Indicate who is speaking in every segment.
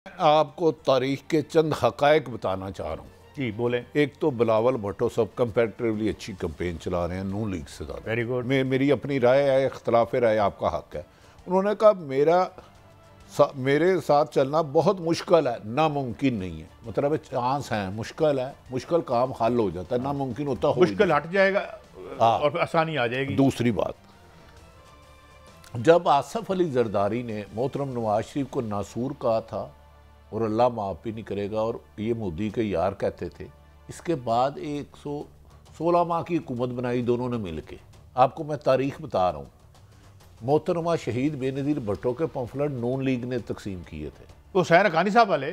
Speaker 1: آپ کو تاریخ کے چند حقائق بتانا چاہ رہا ہوں۔
Speaker 2: جی بولیں۔
Speaker 1: ایک تو بلاول بھٹو صاحب کمپیریٹیولی اچھی کمپین چلا رہے ہیں نون لیگ سے زیادہ۔
Speaker 2: Very good.
Speaker 1: میری اپنی رائے ہے، اختلاف رائے آپ کا حق ہے۔ انہوں نے کہا میرے ساتھ چلنا بہت مشکل ہے، ناممکن نہیں ہے۔ مطلب چانس ہیں، مشکل ہے، مشکل کام حل ہو جاتا ہے، ناممکن ہوتا ہو
Speaker 2: مشکل ہٹ جائے گا اور آسانی آ جائے گی۔
Speaker 1: دوسری بات، جب آصف علی زرداری نے محترم نواز شریف کو ناسور کہا تھا اور اللہ معاف بھی نہیں کرے گا اور یہ مودی کے یار کہتے تھے، اس کے بعد 116 ماہ کی حکومت بنائی دونوں نے مل کے۔ آپ کو میں تاریخ بتا رہا ہوں، محترمہ شہید بے نظیر بھٹو کے پمفلٹ نون لیگ نے تقسیم کیے تھے،
Speaker 2: وہ حسین حقانی صاحب والے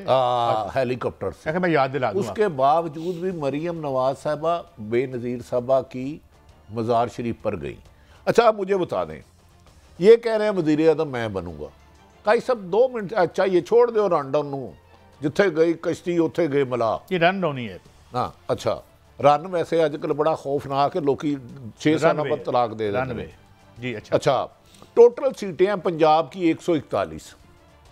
Speaker 1: ہیلی کاپٹر سے۔
Speaker 2: میں یاد دلا دوں۔
Speaker 1: اس کے باوجود بھی مریم نواز صاحبہ بے نظیر صاحبہ کی مزار شریف پر گئی۔ اچھا آپ مجھے بتا دیں، یہ کہہ رہے ہیں وزیر اعظم میں بنوں گا، کئی سب 2 منٹ اچھا یہ چھوڑ دے رن ڈاؤن نو، جتھے گئی کشتی اتھے گئے ملا۔
Speaker 2: یہ رن ڈاؤن ہی ہے۔
Speaker 1: ہاں اچھا، رن ویسے آج کل بڑا خوفناک ہے، لوکی 6 سال بعد طلاق دے دیتے ہیں۔
Speaker 2: جی اچھا۔
Speaker 1: اچھا ٹوٹل سیٹیں ہیں پنجاب کی 141،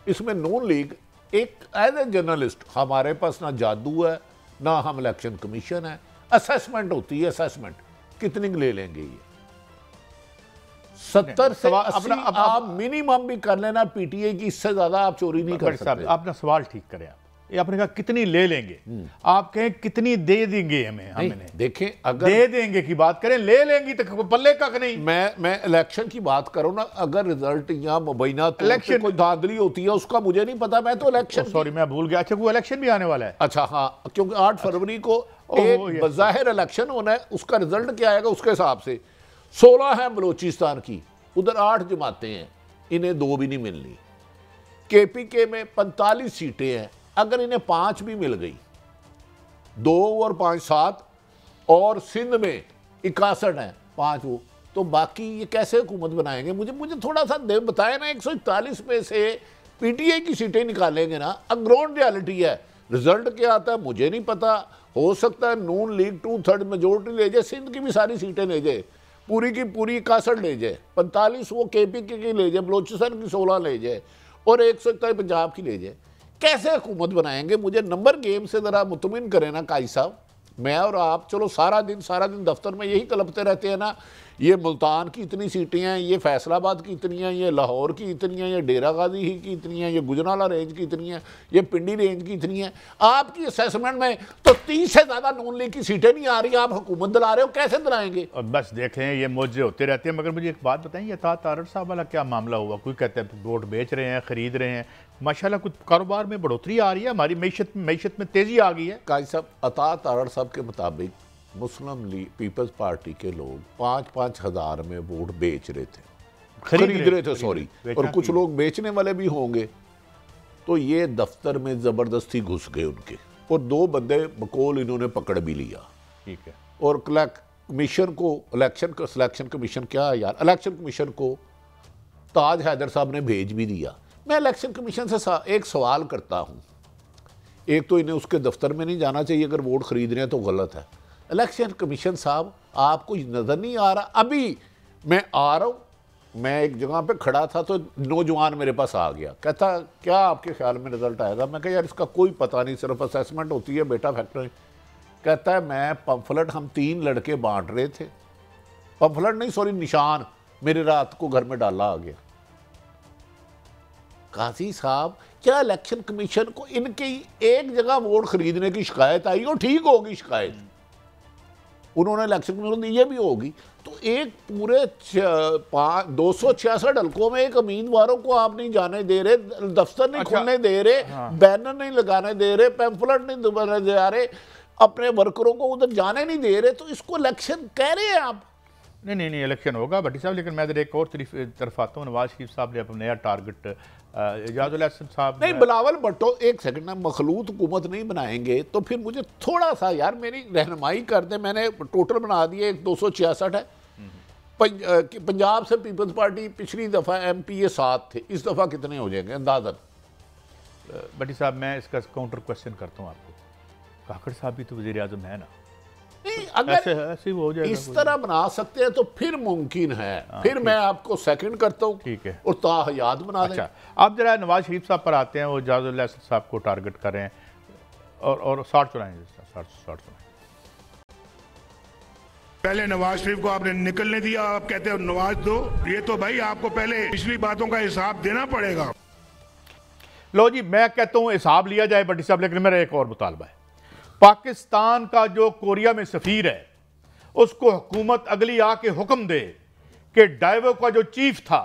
Speaker 1: اس میں نون لیگ ایک ایز اے جرنلسٹ، ہمارے پاس نہ جادو ہے نہ ہم الیکشن کمیشن ہے، اسیسمنٹ ہوتی ہے، اسیسمنٹ کتنی لے لیں گے یہ 70 سے 80 آپ منیمم بھی کر لینا پی ٹی اے کی، اس سے زیادہ آپ چوری نہیں کر سکتے۔
Speaker 2: آپ نے سوال ٹھیک کرے، یہ آپ نے کہا کتنی لے لیں گے، آپ کہیں کتنی دے دیں گے ہمیں
Speaker 1: دیکھیں اگر
Speaker 2: دے دیں گے کی بات کریں، لے لیں گی تو پلے کک نہیں۔
Speaker 1: میں الیکشن کی بات کروں نا، اگر رزلٹ یا مبینہ طور پہ کوئی دھاندلی ہوتی ہے اس کا مجھے نہیں پتا، میں تو الیکشن
Speaker 2: سوری میں بھول گیا، اچھا وہ الیکشن بھی آنے والا ہے۔
Speaker 1: اچھا ہاں، کیونکہ 8 فروری کو ایک بظاہر الیکشن ہونا ہے، اس کا رزلٹ کیا آئے گا اس کے حساب سے 16 ہیں بلوچستان کی، ادھر 8 جماعتیں ہیں، انہیں 2 بھی نہیں ملنی۔ کے پی کے میں 45 سیٹیں ہیں، اگر انہیں 5 بھی مل گئی، 2 اور 5 7، اور سندھ میں 61 ہیں 5 وہ، تو باقی یہ کیسے حکومت بنائیں گے؟ مجھے تھوڑا سا بتائیں نا، 141 میں سے پی ٹی اے کی سیٹیں نکالیں گے نا، گراؤنڈ ریالٹی ہے، رزلٹ کیا آتا ہے مجھے نہیں پتا، ہو سکتا ہے نون لیگ 2/3 میجورٹی لے جائے، سندھ کی بھی ساری سیٹیں لے جائے، پوری کی پوری 61 لے جائے، 45 وہ کے پی کے کی لے جائے، بلوچستان کی 16 لے جائے، اور 141 پنجاب کی لے جائے، کیسے حکومت بنائیں گے؟ مجھے نمبر گیم سے ذرا مطمئن کریں نا قائد صاحب۔ میں اور آپ چلو سارا دن دفتر میں یہی کلپتے رہتے ہیں نا، یہ ملتان کی اتنی سیٹیں ہیں، یہ فیصل آباد کی اتنی ہیں، یہ لاہور کی اتنی ہیں، یہ ڈیرہ غازی ہی کی اتنی ہیں، یہ گجرانوالہ رینج کی اتنی ہیں، یہ پنڈی رینج کی اتنی ہیں۔ آپ کی اسیسمنٹ میں تو 30 سے زیادہ نون لیگ کی سیٹیں نہیں آ رہی، آپ حکومت دلا رہے ہو، کیسے دلائیں گے؟
Speaker 2: اور بس دیکھ لیں یہ موجے ہوتے رہتے ہیں۔ مگر مجھے ایک بات بتائیں، یہ عطا تارڑ صاحب والا کیا معاملہ ہوا؟ کوئی کہتے ہیں ووٹ بیچ رہے ہیں، خرید رہے ہیں، ماشاءاللہ کچھ کاروبار میں بڑھوتری آ رہی ہے، ہماری معیشت میں تیزی آ گئی ہے۔
Speaker 1: قائد صاحب، عطا تارڑ صاحب کے مطابق مسلم لیگ پیپلز پارٹی کے لوگ 5-5 ہزار میں ووٹ بیچ رہے تھے، خرید رہے تھے سوری، اور کچھ لوگ بیچنے والے بھی ہوں گے۔ تو یہ دفتر میں زبردستی گھس گئے ان کے، اور 2 بندے بقول انہوں نے پکڑ بھی لیا۔
Speaker 2: ٹھیک ہے۔
Speaker 1: اور کمیشن کو سلیکشن کمیشن کیا ہے یار، الیکشن کمیشن کو تاج حیدر صاحب نے بھیج بھی دیا۔ میں الیکشن کمیشن سے ایک سوال کرتا ہوں، ایک تو انہیں اس کے دفتر میں نہیں جانا چاہیے، اگر ووٹ خرید رہے ہیں تو غلط ہے۔ الیکشن کمیشن صاحب آپ کو نظر نہیں آ رہا؟ ابھی میں آ رہا ہوں، میں ایک جگہ پہ کھڑا تھا تو نوجوان میرے پاس آ گیا، کہتا کیا آپ کے خیال میں رزلٹ آئے گا؟ میں کہا یار اس کا کوئی پتہ نہیں، صرف اسیسمنٹ ہوتی ہے بیٹا فیکٹری۔ کہتا ہے میں پمفلٹ، ہم 3 لڑکے بانٹ رہے تھے، پمفلٹ نہیں سوری نشان، میرے رات کو گھر میں ڈالا آ گیا۔ قاضی صاحب کیا الیکشن کمیشن کو ان کی ایک جگہ ووٹ خریدنے کی شکایت آئی اور ٹھیک ہوگی شکایت، انہوں نے الیکشن کمیشن یہ بھی ہوگی، تو ایک پورے 266 حلقوں میں ایک امیدواروں کو آپ نہیں جانے دے رہے، دفتر نہیں کھولنے دے رہے، بینر نہیں لگانے دے رہے، پیمفلٹ نہیں دبانے دے رہے، اپنے ورکروں کو ادھر جانے نہیں دے رہے، تو اس کو الیکشن کہہ رہے ہیں آپ؟
Speaker 2: نہیں الیکشن ہوگا بھٹی صاحب، لیکن میں ادھر ایک اور طرف آتا ہوں۔ نواز شریف صاحب نے اپنا نیا ٹارگٹ، اعجاز الحسن صاحب
Speaker 1: نہیں، بلاول بھٹو ایک سیکنڈ، مخلوط حکومت نہیں بنائیں گے تو پھر مجھے تھوڑا سا یار میری رہنمائی کر دیں۔ میں نے ٹوٹل بنا دیے 266 ہے، پنجاب سے پیپلز پارٹی پچھلی دفعہ ایم پی اے 7 تھے، اس دفعہ کتنے ہو جائیں گے اندازاً؟
Speaker 2: بھٹی صاحب میں اس کا کاؤنٹر کوسچن کرتا ہوں آپ کو، کاکڑ صاحب بھی تو وزیر اعظم ہے نا،
Speaker 1: نہیں اگر
Speaker 2: ایسے ہو جائے
Speaker 1: اس طرح بنا سکتے ہیں تو پھر ممکن ہے، پھر میں آپ کو سیکنڈ کرتا ہوں
Speaker 2: ٹھیک ہے
Speaker 1: اور تاحیات بنا دیں۔
Speaker 2: اچھا آپ ذرا نواز شریف صاحب پر آتے ہیں، وہ اعجاز اللہ صاحب کو ٹارگٹ کر رہے ہیں اور 60 چلائیں 60
Speaker 3: پہلے نواز شریف کو آپ نے نکلنے دیا، آپ کہتے ہیں نواز دو، یہ تو بھائی آپ کو پہلے پچھلی باتوں کا حساب دینا پڑے گا۔
Speaker 2: لو جی میں کہتا ہوں حساب لیا جائے بٹی صاحب، لیکن میرا ایک اور مطالبہ ہے، پاکستان کا جو کوریا میں سفیر ہے اس کو حکومت اگلی آ کے حکم دے کہ ڈائیو کا جو چیف تھا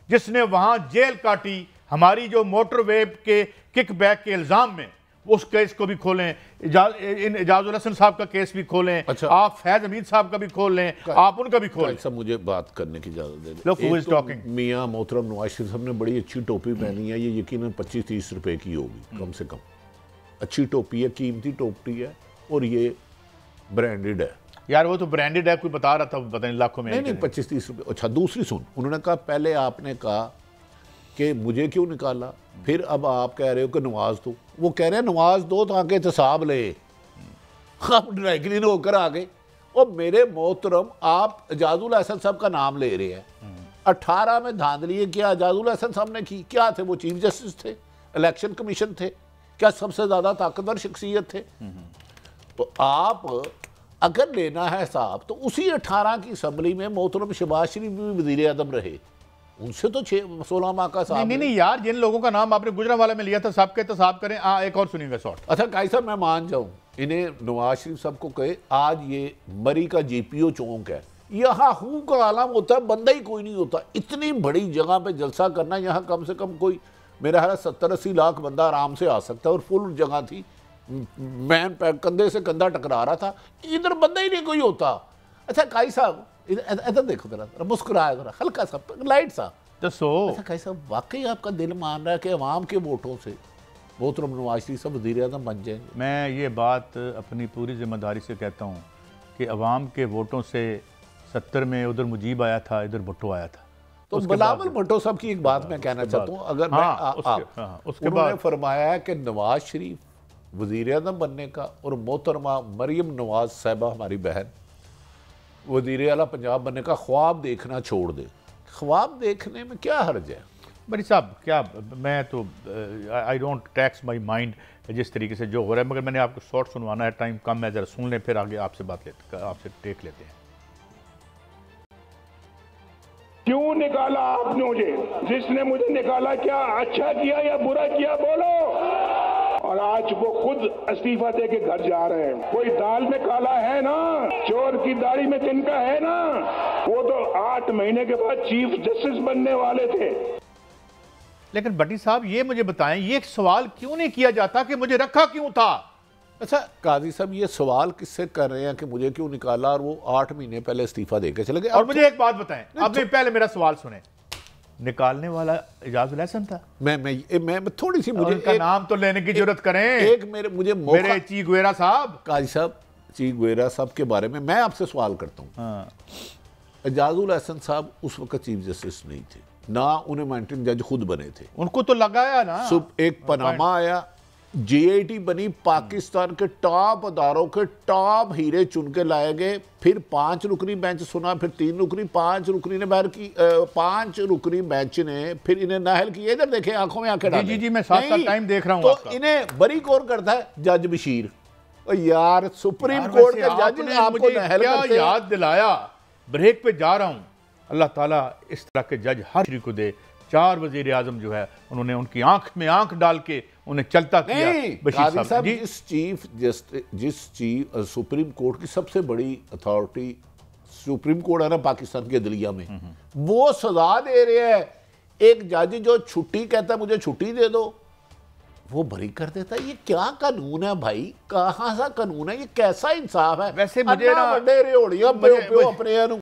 Speaker 2: جس نے وہاں جیل کاٹی ہماری جو موٹر ویب کے کک بیک کے الزام میں، اس کیس کو بھی کھولیں، اعجاز الحسن صاحب کا کیس بھی کھولیں، آپ فیض حمید صاحب کا بھی کھول لیں، آپ ان کا بھی کھولیں۔
Speaker 1: سب مجھے بات کرنے کی اجازت دے دیں۔ میاں محترم نواز شریف صاحب نے بڑی اچھی ٹوپی پہنی ہے، یہ یقیناً 25-30 روپے کی ہوگی کم سے کم، اچھی ٹوپی ہے، قیمتی ٹوپی ہے اور یہ برانڈڈ ہے
Speaker 2: یار، وہ تو برانڈڈ ہے، کوئی بتا رہا تھا پتہ نہیں لاکھوں میں،
Speaker 1: نہیں 25-30 روپے۔ اچھا دوسری سن، انہوں نے کہا پہلے آپ نے کہا کہ مجھے کیوں نکالا، پھر اب آپ کہہ رہے ہو کہ نواز دو، وہ کہہ رہے ہیں نواز دو تاکہ احتساب لے، آپ ڈرائی کلین ہو کر آگے۔ اور میرے محترم آپ اعجاز الحسن صاحب کا نام لے رہے ہیں، 18 میں دھاندلی کیا اعجاز الحسن صاحب نے کی، کیا تھے وہ؟ چیف جسٹس تھے، الیکشن کمیشن تھے، کیا سب سے زیادہ طاقتور شخصیت تھے؟ تو آپ اگر لینا ہے حساب تو اسی 18 کی اسمبلی میں محترم شہباز شریف بھی وزیر اعظم رہے، ان سے تو 16 ماہ کا صاحب
Speaker 2: نہیں یار، جن لوگوں کا نام آپ نے گجرانوالہ میں لیا تھا سب کے احتساب کریں۔ ایک اور سنیں گے سوٹ۔
Speaker 1: اچھا قائد صاحب میں مان جاؤں، انہیں نواز شریف صاحب کو کہے آج یہ مری کا جی پی او چونک ہے، یہاں ہوں کا عالم ہوتا ہے، بندہ ہی کوئی نہیں ہوتا، اتنی بڑی جگہ پہ جلسہ کرنا، یہاں کم سے کم کوئی میرا خیال 70-80 لاکھ بندہ آرام سے آ سکتا ہے، اور فل جگہ تھی، مین کندھے سے کندھا ٹکرا رہا تھا، ادھر بندہ ہی نہیں کوئی ہوتا۔ اچھا قائد صاحب ادھر دیکھو ذرا، مسکرایا ذرا، ہلکا سا لائٹ سا۔ اچھا قائد صاحب واقعی آپ کا دل مان رہا ہے کہ عوام کے ووٹوں سے محترم نواز شریف صاحب وزیر اعظم بن جائیں گے؟
Speaker 2: میں یہ بات اپنی پوری ذمہ داری سے کہتا ہوں کہ عوام کے ووٹوں سے 70 میں ادھر مجیب آیا تھا، ادھر بھٹو آیا تھا۔
Speaker 1: تو بلاول بھٹو صاحب کی ایک بات میں کہنا چاہتا ہوں، اگر انہوں نے فرمایا ہے کہ نواز شریف وزیر اعظم بننے کا اور محترمہ مریم نواز صاحبہ ہماری بہن وزیر اعلیٰ پنجاب بننے کا خواب دیکھنا چھوڑ دے، خواب دیکھنے میں کیا حرج ہے؟
Speaker 2: بڑی صاحب کیا میں تو I don't takes my mind جس طریقے سے جو ہو رہا ہے، مگر میں نے آپ کو شارٹ سنوانا ہے، ٹائم کم ہے، ذرا سن لیں پھر آگے آپ سے بات آپ سے ٹیک لیتے ہیں۔
Speaker 3: کیوں نکالا آپ نے مجھے؟ جس نے مجھے نکالا کیا اچھا کیا یا برا کیا بولو؟ اور آج وہ خود استعفیٰ دے کے گھر جا رہے ہیں۔ کوئی دال میں کالا ہے نا، چور کی داڑھی میں تنکا ہے نا، وہ تو 8 مہینے کے بعد چیف جسٹس بننے والے تھے۔
Speaker 2: لیکن بٹی صاحب یہ مجھے بتائیں، یہ سوال کیوں نہیں کیا جاتا کہ مجھے رکھا کیوں تھا؟
Speaker 1: اچھا قاضی صاحب یہ سوال کس سے کر رہے ہیں کہ مجھے کیوں نکالا اور وہ 8 مہینے پہلے استعفیٰ دے کے چلے گئے؟
Speaker 2: اور مجھے ایک بات بتائیں، اب میں پہلے میرا سوال سنیں، نکالنے والا اعجاز الحسن تھا؟
Speaker 1: میں تھوڑی سی مجھے
Speaker 2: ان کا نام تو لینے کی جرت کریں،
Speaker 1: ایک مجھے موقع،
Speaker 2: میرے چی گویرا صاحب،
Speaker 1: قاضی صاحب چی گویرا صاحب کے بارے میں آپ سے سوال کرتا ہوں۔ اعجاز الحسن صاحب اس وقت چیف جسٹس نہیں تھے، نہ انہیں مینٹن جج خود بنے تھے،
Speaker 2: ان کو تو لگایا نا،
Speaker 1: ایک پاناما آیا، جی آئی ٹی بنی، پاکستان کے ٹاپ اداروں کے ٹاپ ہیرے چن کے لائے گئے، پھر 5 رکنی بینچ سنا، پھر 3 رکنی، 5 رکنی نے باہر کی، 5 رکنی بینچ نے پھر انہیں ناہل کی۔ ادھر دیکھیں آنکھوں میں آنکھیں ڈالیں،
Speaker 2: جی میں ساتھ ساتھ ٹائم دیکھ رہا ہوں
Speaker 1: تو
Speaker 2: آپ کا۔
Speaker 1: انہیں بری کون کرتا ہے؟ جج بشیر۔ یار سپریم کورٹ کے جج نے آپ کو ناہل کرتے ہیں۔
Speaker 2: یاد دلایا، بریک پہ جا رہا ہوں، اللہ تعالیٰ اس طرح کے جج ہر شری کو دے۔ 4 وزیر اعظم جو ہے انہوں نے ان کی آنکھ میں آنکھ ڈال کے انہیں چلتا کیا۔
Speaker 1: قاضی صاحب جس چیف سپریم کورٹ کی سب سے بڑی اتھارٹی سپریم کورٹ ہے نا پاکستان کے عدلیہ میں، وہ سزا دے رہے ہیں، ایک جج جو چھٹی کہتا ہے مجھے چھٹی دے دو، وہ بری کر دیتا ہے۔ یہ کیا قانون ہے بھائی؟ کہاں سا قانون ہے؟ یہ کیسا انصاف ہے؟
Speaker 2: ویسے مجھے نا
Speaker 1: اپنے